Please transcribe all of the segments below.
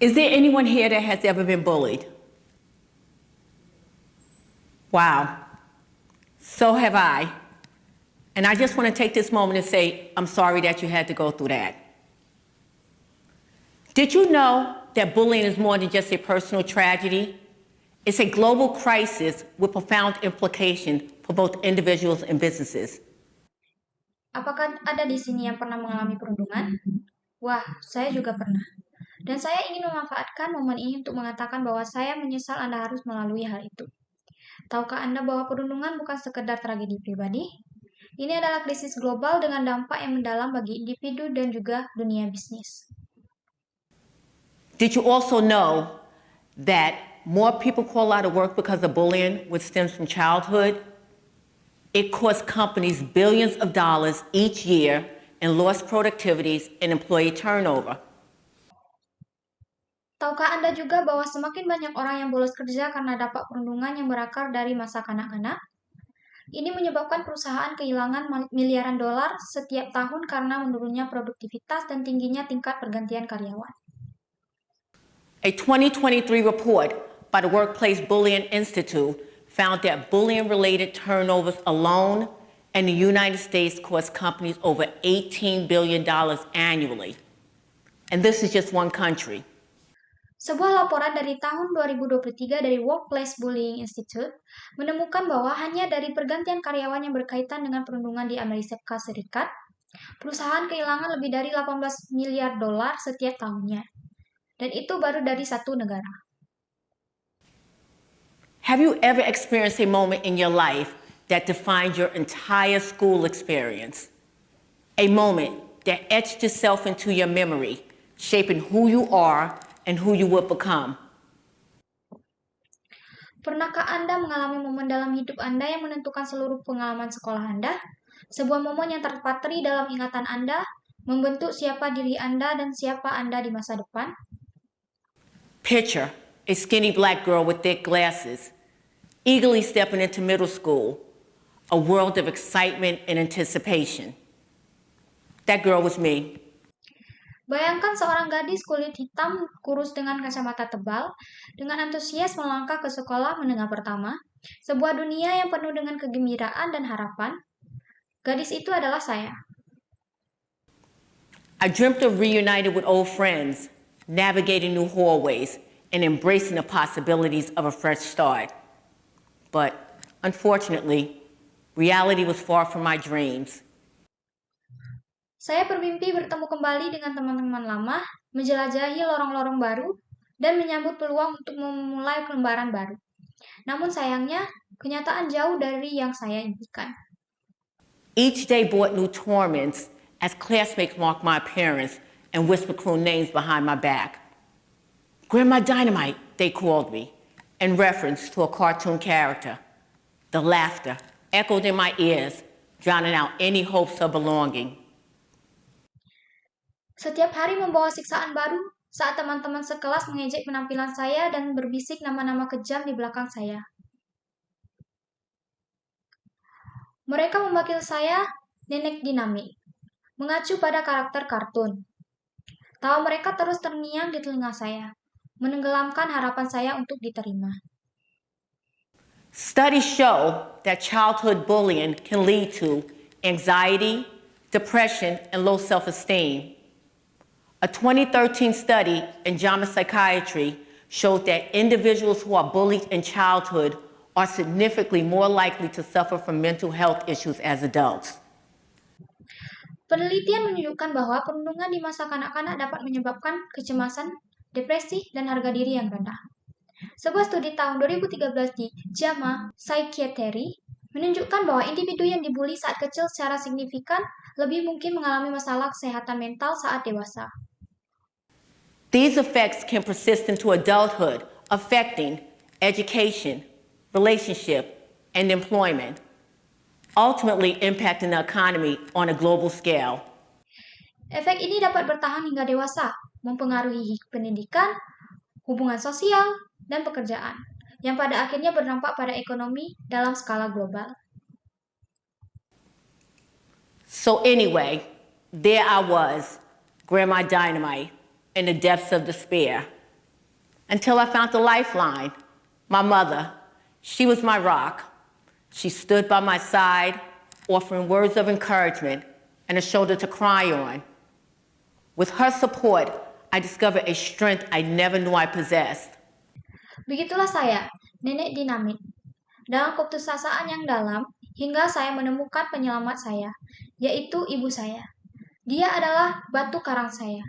Is there anyone here that has ever been bullied? Wow. So have I. And I just want to take this moment and say, I'm sorry that you had to go through that. Did you know that bullying is more than just a personal tragedy? It's a global crisis with profound implications for both individuals and businesses. Apakah ada di sini yang pernah mengalami perundungan? Wah, saya juga pernah. Dan saya ingin memanfaatkan momen ini untuk mengatakan bahwa saya menyesal Anda harus melalui hal itu. Tahukah Anda bahwa perundungan bukan sekedar tragedi pribadi? Ini adalah krisis global dengan dampak yang mendalam bagi individu dan juga dunia bisnis. Did you also know that more people call out of work because of bullying, which stems from childhood? It costs companies billions of dollars each year in lost productivities and employee turnover. Tahukah Anda juga bahwa semakin banyak orang yang bolos kerja karena dampak perundungan yang berakar dari masa kanak-kanak? Ini menyebabkan perusahaan kehilangan miliaran dolar setiap tahun karena menurunnya produktivitas dan tingginya tingkat pergantian karyawan. A 2023 report by the Workplace Bullying Institute found that bullying-related turnovers alone in the United States cost companies over $18 billion annually. And this is just one country. Sebuah laporan dari tahun 2023 dari Workplace Bullying Institute menemukan bahwa hanya dari pergantian karyawan yang berkaitan dengan perundungan di Amerika Serikat, perusahaan kehilangan lebih dari 18 miliar dolar setiap tahunnya. Dan itu baru dari satu negara. Have you ever experienced a moment in your life that defined your entire school experience? A moment that etched itself into your memory, shaping who you are and who you would become. Pernahkah Anda mengalami momen dalam hidup Anda yang menentukan seluruh pengalaman sekolah Anda? Sebuah momen yang terpatri dalam ingatan Anda, membentuk siapa diri Anda dan siapa Anda di masa depan? Picture a skinny black girl with thick glasses, eagerly stepping into middle school, a world of excitement and anticipation. That girl was me. Bayangkan seorang gadis kulit hitam kurus dengan kacamata tebal, dengan antusias melangkah ke sekolah menengah pertama, sebuah dunia yang penuh dengan kegembiraan dan harapan. Gadis itu adalah saya. I dreamt of reuniting with old friends, navigating new hallways, and embracing the possibilities of a fresh start. But unfortunately, reality was far from my dreams. Saya bermimpi bertemu kembali dengan teman-teman lama, menjelajahi lorong-lorong baru, dan menyambut peluang untuk memulai lembaran baru. Namun sayangnya, kenyataan jauh dari yang saya impikan. Each day brought new torments as classmates marked my appearance and whispered cruel names behind my back. Grandma Dynamite, they called me, in reference to a cartoon character. The laughter echoed in my ears, drowning out any hopes of belonging. Setiap hari membawa siksaan baru saat teman-teman sekelas mengejek penampilan saya dan berbisik nama-nama kejam di belakang saya. Mereka memanggil saya nenek dinamik, mengacu pada karakter kartun. Tawa mereka terus terngiang di telinga saya, menenggelamkan harapan saya untuk diterima. Studies show that childhood bullying can lead to anxiety, depression, and low self-esteem. A 2013 study in JAMA Psychiatry showed that individuals who are bullied in childhood are significantly more likely to suffer from mental health issues as adults. Penelitian menunjukkan bahwa perundungan di masa kanak-kanak dapat menyebabkan kecemasan, depresi, dan harga diri yang rendah. Sebuah studi tahun 2013 di JAMA Psychiatry menunjukkan bahwa individu yang dibully saat kecil secara signifikan lebih mungkin mengalami masalah kesehatan mental saat dewasa. These effects can persist into adulthood, affecting education, relationship, and employment, ultimately impacting the economy on a global scale. Efek ini dapat bertahan hingga dewasa, mempengaruhi pendidikan, hubungan sosial, dan pekerjaan, yang pada akhirnya berdampak pada ekonomi dalam skala global. So anyway, there I was, Grandma Dynamite, in the depths of despair, until I found the lifeline, my mother. She was my rock. She stood by my side, offering words of encouragement and a shoulder to cry on. With her support, I discovered a strength I never knew I possessed. Begitulah saya, nenek dinamit. Dalam keputusasaan yang dalam, hingga saya menemukan penyelamat saya, yaitu ibu saya. Dia adalah batu karang saya.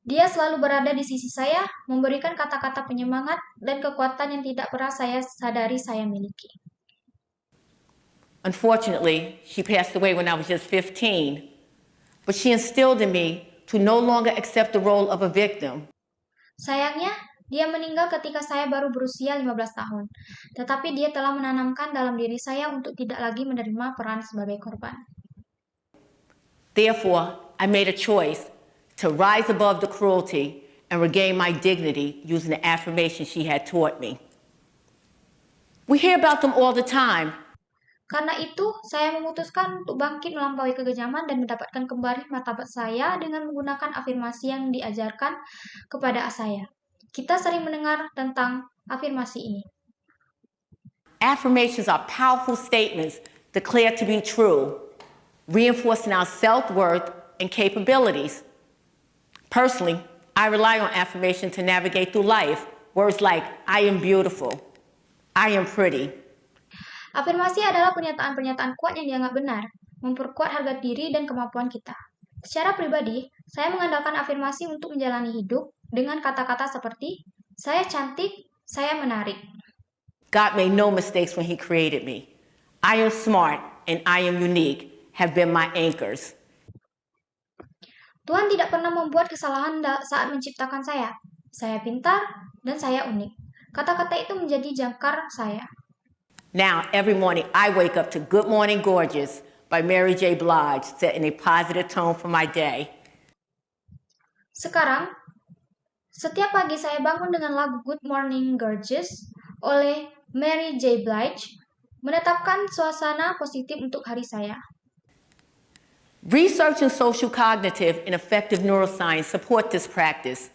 Dia selalu berada di sisi saya, memberikan kata-kata penyemangat dan kekuatan yang tidak pernah saya sadari saya miliki. Unfortunately, she passed away when I was just 15, but she instilled in me to no longer accept the role of a victim. Sayangnya, dia meninggal ketika saya baru berusia 15 tahun, tetapi dia telah menanamkan dalam diri saya untuk tidak lagi menerima peran sebagai korban. Therefore, I made a choice to rise above the cruelty and regain my dignity using the affirmation she had taught me. We hear about them all the time. Karena itu, saya memutuskan untuk bangkit melampaui kekejaman dan mendapatkan kembali martabat saya dengan menggunakan afirmasi yang diajarkan kepada saya. Kita sering mendengar tentang afirmasi ini. Affirmations are powerful statements declared to be true, reinforcing our self-worth and capabilities. Personally, I rely on affirmation to navigate through life. Words like, I am beautiful, I am pretty. Afirmasi adalah pernyataan-pernyataan kuat yang dianggap benar, memperkuat harga diri dan kemampuan kita. Secara pribadi, saya mengandalkan afirmasi untuk menjalani hidup dengan kata-kata seperti, saya cantik, saya menarik. God made no mistakes when He created me. I am smart and I am unique have been my anchors. Tuhan tidak pernah membuat kesalahan saat menciptakan saya. Saya pintar dan saya unik. Kata-kata itu menjadi jangkar saya. Now, every morning I wake up to Good Morning Gorgeous by Mary J. Blige, setting a positive tone for my day. Sekarang, setiap pagi saya bangun dengan lagu Good Morning Gorgeous oleh Mary J. Blige, menetapkan suasana positif untuk hari saya. Research in social cognitive and affective neuroscience support this practice,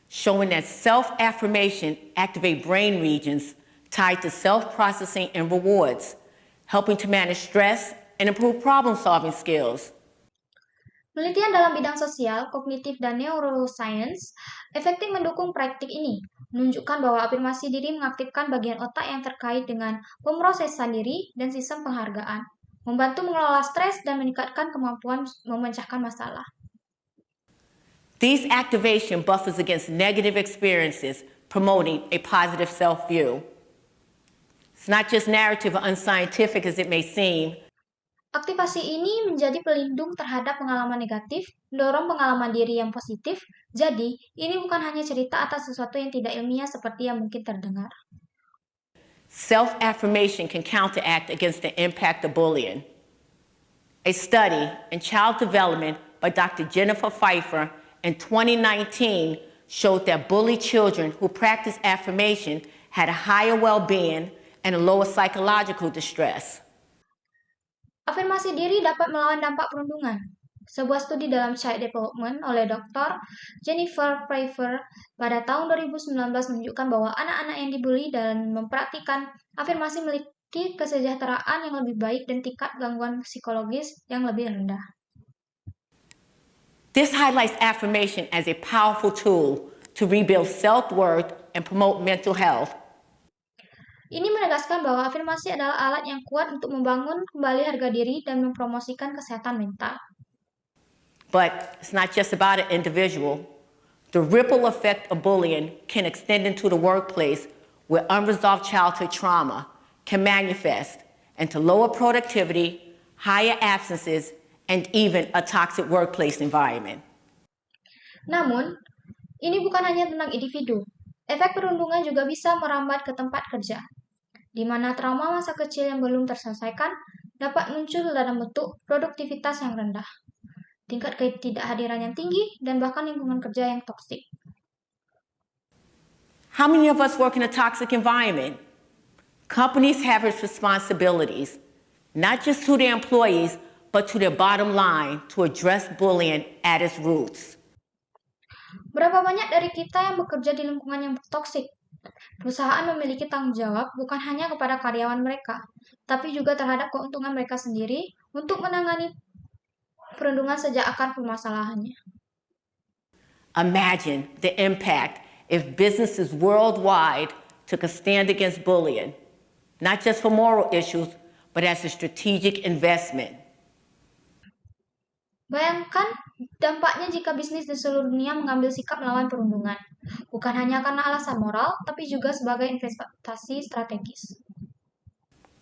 showing that self-affirmation activate brain regions tied to self-processing and rewards, helping to manage stress and improve problem-solving skills. Penelitian dalam bidang sosial, kognitif, dan neuroscience efektif mendukung praktik ini, menunjukkan bahwa afirmasi diri mengaktifkan bagian otak yang terkait dengan pemrosesan diri dan sistem penghargaan, membantu mengelola stres dan meningkatkan kemampuan memecahkan masalah. These activation buffers against negative experiences, promoting a positive self-view. It's not just narrative or unscientific as it may seem. Aktivasi ini menjadi pelindung terhadap pengalaman negatif, mendorong pengalaman diri yang positif. Jadi, ini bukan hanya cerita atas sesuatu yang tidak ilmiah seperti yang mungkin terdengar. Self-affirmation can counteract against the impact of bullying. A study in child development by Dr. Jennifer Pfeiffer in 2019 showed that bullied children who practiced affirmation had a higher well-being and a lower psychological distress. Afirmasi diri dapat melawan dampak perundungan. Sebuah studi dalam Child Development oleh Dr. Jennifer Pfeiffer pada tahun 2019 menunjukkan bahwa anak-anak yang dibully dan mempraktikkan afirmasi memiliki kesejahteraan yang lebih baik dan tingkat gangguan psikologis yang lebih rendah. This highlights affirmation as a powerful tool to rebuild self-worth and promote mental health. Ini menegaskan bahwa afirmasi adalah alat yang kuat untuk membangun kembali harga diri dan mempromosikan kesehatan mental. But it's not just about an individual. The ripple effect of bullying can extend into the workplace where unresolved childhood trauma can manifest into lower productivity, higher absences, and even a toxic workplace environment. Namun, ini bukan hanya tentang individu. Efek perundungan juga bisa merambat ke tempat kerja, di mana trauma masa kecil yang belum terselesaikan dapat muncul dalam bentuk produktivitas yang rendah, tingkat ketidakhadiran yang tinggi, dan bahkan lingkungan kerja yang toksik. How many of us work in a toxic environment? Companies have its responsibilities, not just to their employees, but to their bottom line to address bullying at its roots. Berapa banyak dari kita yang bekerja di lingkungan yang toksik? Perusahaan memiliki tanggung jawab bukan hanya kepada karyawan mereka, tapi juga terhadap keuntungan mereka sendiri untuk menangani perundungan sejak akar permasalahannya. Imagine the impact if businesses worldwide took a stand against bullying, not just for moral issues, but as a strategic investment. Bayangkan dampaknya jika bisnis di seluruh dunia mengambil sikap melawan perundungan, bukan hanya karena alasan moral, tapi juga sebagai investasi strategis.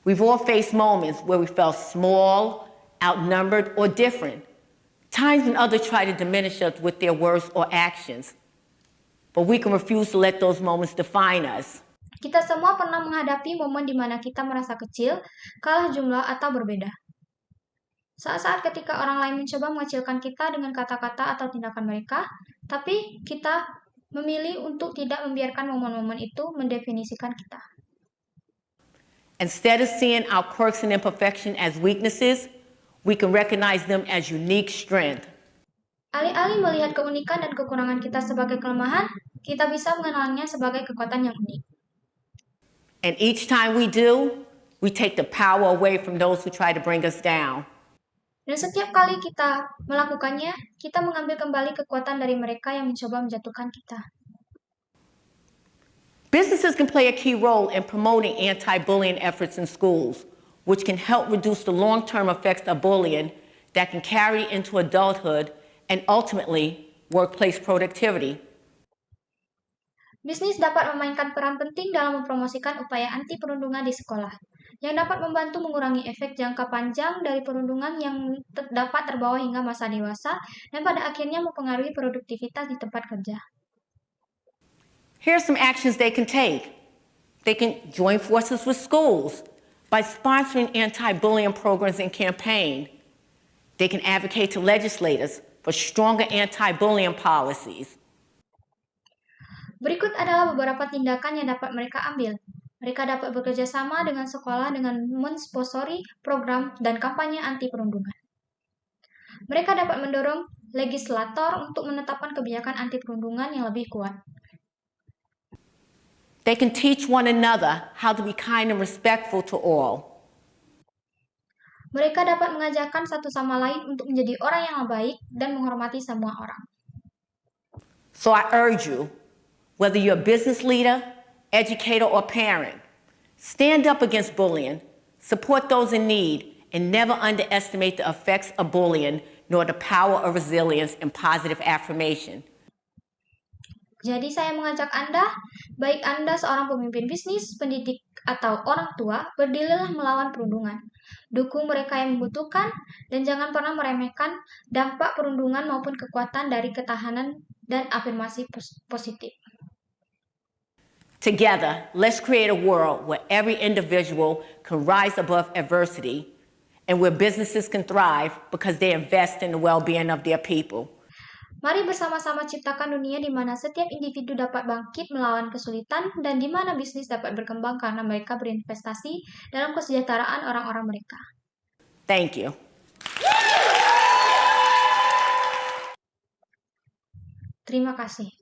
We've all faced moments where we felt small, outnumbered, or different. Times when others try to diminish us with their words or actions. But we can refuse to let those moments define us. Kita semua pernah menghadapi momen di mana kita merasa kecil, kalah jumlah, atau berbeda. Saat-saat ketika orang lain mencoba mengecilkan kita dengan kata-kata atau tindakan mereka, tapi kita memilih untuk tidak membiarkan momen-momen itu mendefinisikan kita. Instead of seeing our quirks and imperfections as weaknesses, we can recognize them as unique strength. Alih-alih melihat keunikan dan kekurangan kita sebagai kelemahan, kita bisa mengenalnya sebagai kekuatan yang unik. And each time we do, we take the power away from those who try to bring us down. Dan setiap kali kita melakukannya, kita mengambil kembali kekuatan dari mereka yang mencoba menjatuhkan kita. Businesses can play a key role in promoting anti-bullying efforts in schools, which can help reduce the long-term effects of bullying that can carry into adulthood and ultimately workplace productivity. Bisnis dapat memainkan peran penting dalam mempromosikan upaya anti perundungan di sekolah, yang dapat membantu mengurangi efek jangka panjang dari perundungan yang dapat terbawa hingga masa dewasa dan pada akhirnya mempengaruhi produktivitas di tempat kerja. Here are some actions they can take. They can join forces with schools by sponsoring anti-bullying programs and campaigns. They can advocate to legislators for stronger anti-bullying policies. Berikut adalah beberapa tindakan yang dapat mereka ambil. Mereka dapat bekerja sama dengan sekolah dengan mensponsori program dan kampanye anti perundungan. Mereka dapat mendorong legislator untuk menetapkan kebijakan anti perundungan yang lebih kuat. They can teach one another how to be kind and respectful to all. Mereka dapat mengajarkan satu sama lain untuk menjadi orang yang baik dan menghormati semua orang. So I urge you, whether you're a business leader, educator, or parent, stand up against bullying, support those in need, and never underestimate the effects of bullying nor the power of resilience and positive affirmation. Jadi saya mengajak Anda, baik Anda seorang pemimpin bisnis, pendidik, atau orang tua, berdirilah melawan perundungan. Dukung mereka yang membutuhkan, dan jangan pernah meremehkan dampak perundungan maupun kekuatan dari ketahanan dan afirmasi positif. Together, let's create a world where every individual can rise above adversity and where businesses can thrive because they invest in the well-being of their people. Mari bersama-sama ciptakan dunia di mana setiap individu dapat bangkit melawan kesulitan dan di mana bisnis dapat berkembang karena mereka berinvestasi dalam kesejahteraan orang-orang mereka. Thank you. Terima kasih.